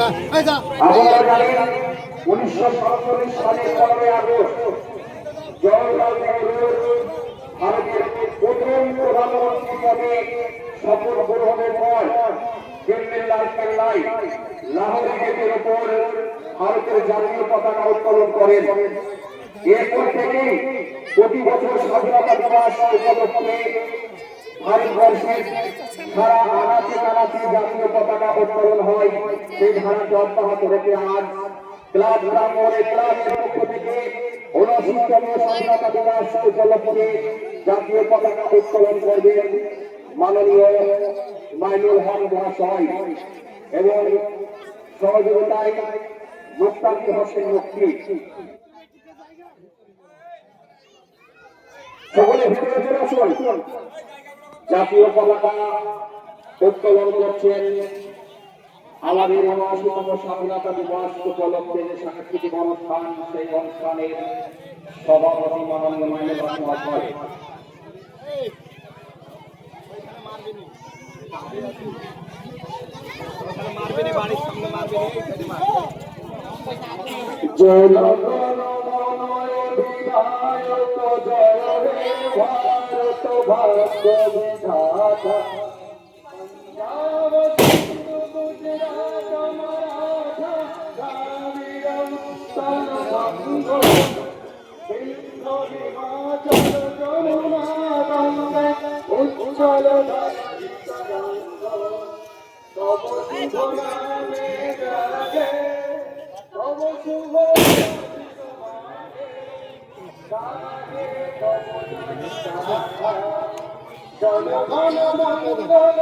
আপনারা জানেন 1947 সালের 15 আগস্ট জওহরলাল নেহরু ভারতের প্রথম প্রধানমন্ত্রী পদে শপথ গ্রহণের পর দিল্লির লালকেল্লায় লাহোর গেটের উপর ভারতের জাতীয় পতাকা উত্তোলন করেন। এরপর থেকেই প্রতি বছর স্বাধীনতা দিবস উপলক্ষে ভারতবর্ষের সারা আনাচে কানাচে জাতীয় পতাকা উত্তোলন হয়। সেই ধারাটি অব্যাহত রেখে আজ ক্লাব প্রাঙ্গণে ক্লাবের পক্ষ থেকে 69তম স্বাধীনতা দিবস উপলক্ষে জাতীয় পতাকা উত্তোলন করবেন মাননীয় মাইনুল হক মহাশয় এবং সহযোগিতায় মুস্তাফি হোসেন মুফতি। সকলে ভিতরে চলে আসুন। জাতীয় পতাকা উত্তোলন করছেন আমাদের 79তম স্বাধীনতা দিবস উপলক্ষে যে সাংস্কৃতিক অনুষ্ঠান, সেই অনুষ্ঠানের সভাপতি মাননীয় মাইনুল হক মহাশয়। জয় ভারত ভাগ্য বিধাতা উজ্জ্বল জনগণ মঙ্গল